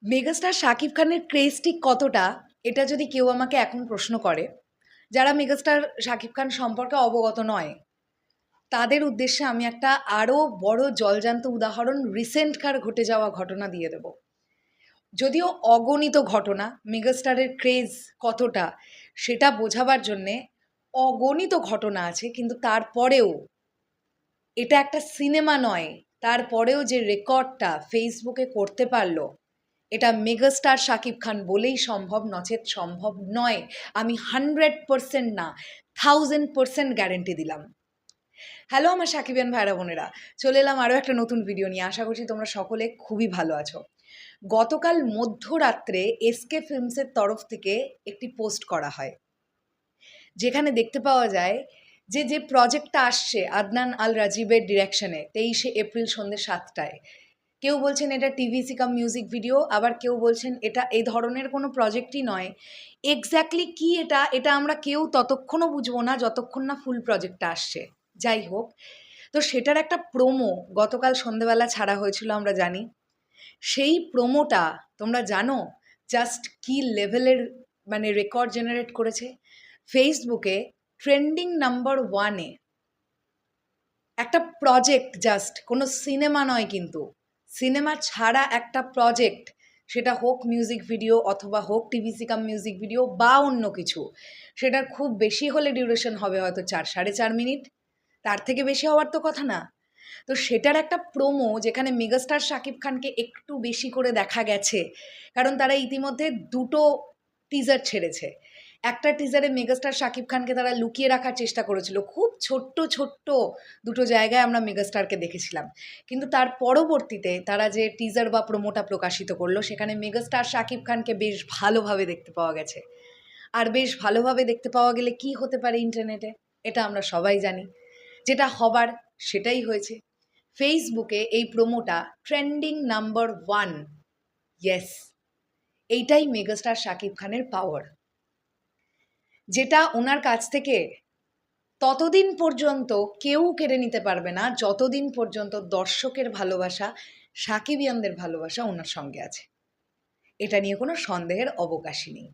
Megastar Shakib খানের craze ঠিক কতটা, এটা যদি কেউ আমাকে এখন প্রশ্ন করে, যারা মেগাস্টার শাকিব খান সম্পর্কে অবগত নয়, তাদের উদ্দেশ্যে আমি একটা আরও বড় জলজান্ত উদাহরণ রিসেন্টকার ঘটে যাওয়া ঘটনা দিয়ে দেব। যদিও অগণিত ঘটনা, মেগাস্টারের ক্রেজ কতটা সেটা বোঝাবার জন্যে অগণিত ঘটনা আছে, কিন্তু তারপরেও এটা একটা সিনেমা নয়, তারপরেও যে রেকর্ডটা ফেসবুকে করতে পারলো, এটা মেগাস্টার শাকিব খান বলেই সম্ভব, নচেত সম্ভব নয়। আমি 100% না, 1000% গ্যারেন্টি দিলাম। হ্যালো আমার সাকিবিয়ান ভাইরা বোনেরা, চলে এলাম আরও একটা নতুন ভিডিও নিয়ে। আশা করছি তোমরা সকলে খুবই ভালো আছো। গতকাল মধ্যরাত্রে এসকে ফিল্মসের তরফ থেকে একটি পোস্ট করা হয়, যেখানে দেখতে পাওয়া যায় যে প্রজেক্টটা আসছে আদনান আল রাজীবের ডিরেকশনে 23শে এপ্রিল সন্ধ্যে 7টায়। কেউ বলছেন এটা টিভিসি কাম মিউজিক ভিডিও, আবার কেউ বলছেন এটা এই ধরনের কোনো প্রজেক্টই নয়। এক্স্যাক্টলি কি এটা আমরা কেউ ততক্ষণও বুঝবো না যতক্ষণ না ফুল প্রজেক্টটা আসছে। যাই হোক, তো সেটার একটা প্রোমো গতকাল সন্ধ্যেবেলা ছাড়া হয়েছিল, আমরা জানি। সেই প্রোমোটা তোমরা জানো জাস্ট কি লেভেলের মানে রেকর্ড জেনারেট করেছে। ফেসবুকে ট্রেন্ডিং নাম্বার 1-এ একটা প্রজেক্ট, জাস্ট কোনো সিনেমা নয়, কিন্তু সিনেমা ছাড়া একটা প্রজেক্ট, সেটা হোক মিউজিক ভিডিও অথবা হোক টিভিসি কাম মিউজিক ভিডিও বা অন্য কিছু, সেটার খুব বেশি হলে ডিউরেশন হবে হয়তো 4-4.5 মিনিট, তার থেকে বেশি হওয়ার তো কথা না। তো সেটার একটা প্রোমো যেখানে মেগাস্টার শাকিব খানকে একটু বেশি করে দেখা গেছে, কারণ তারা ইতিমধ্যে দুটো টিজার ছেড়েছে। একটা টিজারে মেগাস্টার শাকিব খানকে তারা লুকিয়ে রাখার চেষ্টা করেছিল, খুব ছোট্ট ছোট্ট দুটো জায়গায় আমরা মেগাস্টারকে দেখেছিলাম, কিন্তু তার পরবর্তীতে তারা যে টিজার বা প্রোমোটা প্রকাশিত করলো, সেখানে মেগাস্টার শাকিব খানকে বেশ ভালোভাবে দেখতে পাওয়া গেছে। আর বেশ ভালোভাবে দেখতে পাওয়া গেলে কি হতে পারে ইন্টারনেটে, এটা আমরা সবাই জানি। যেটা হবার সেটাই হয়েছে। ফেসবুকে এই প্রোমোটা ট্রেন্ডিং নাম্বার 1। ইয়েস, এইটাই মেগাস্টার শাকিব খানের পাওয়ার, যেটা ওনার কাছ থেকে ততদিন পর্যন্ত কেউ কেড়ে নিতে পারবে না যতদিন পর্যন্ত দর্শকের ভালোবাসা, সাকিবিয়ানদের ভালোবাসা ওনার সঙ্গে আছে। এটা নিয়ে কোনো সন্দেহের অবকাশই নেই।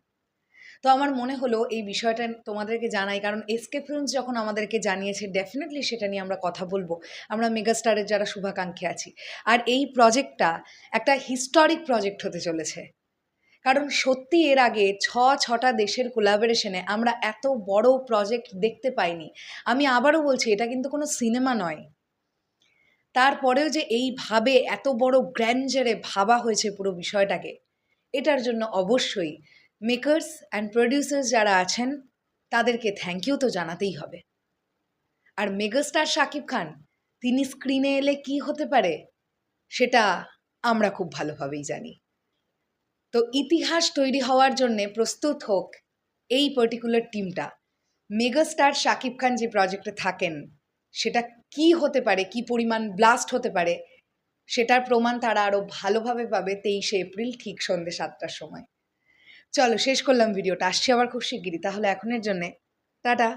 তো আমার মনে হলো এই বিষয়টা তোমাদেরকে জানাই, কারণ এসকে ফিল্মস যখন আমাদেরকে জানিয়েছে, ডেফিনেটলি সেটা নিয়ে আমরা কথা বলবো, আমরা মেগাস্টারের যারা শুভাকাঙ্ক্ষী আছি। আর এই প্রজেক্টটা একটা হিস্টোরিক প্রজেক্ট হতে চলেছে, কারণ সত্যি এর আগে 6টা দেশের কোলাবোরেশনে আমরা এত বড় প্রজেক্ট দেখতে পাইনি। আমি আবারও বলছি, এটা কিন্তু কোনো সিনেমা নয়, তারপরেও যে এইভাবে এত বড় গ্র্যান্ডারে ভাবা হয়েছে পুরো বিষয়টাকে, এটার জন্য অবশ্যই মেকার্স অ্যান্ড প্রডিউসার্স যারা আছেন তাদেরকে থ্যাংক ইউ তো জানাতেই হবে। আর মেগাস্টার শাকিব খান, তিনি স্ক্রিনে এলে কি হতে পারে সেটা আমরা খুব ভালোভাবেই জানি। তো ইতিহাস তৈরি হওয়ার জন্যে প্রস্তুত হোক এই পার্টিকুলার টিমটা। মেগাস্টার শাকিব খান যে প্রজেক্টে থাকেন, সেটা কি হতে পারে, কি পরিমাণ ব্লাস্ট হতে পারে, সেটার প্রমাণ তারা আরও ভালোভাবে পাবে 23শে এপ্রিল ঠিক সন্ধ্যে 7টার সময়। চলো শেষ করলাম ভিডিওটা, আসছি আবার খুব শিগগিরই। তাহলে এখনের জন্যে টাটা।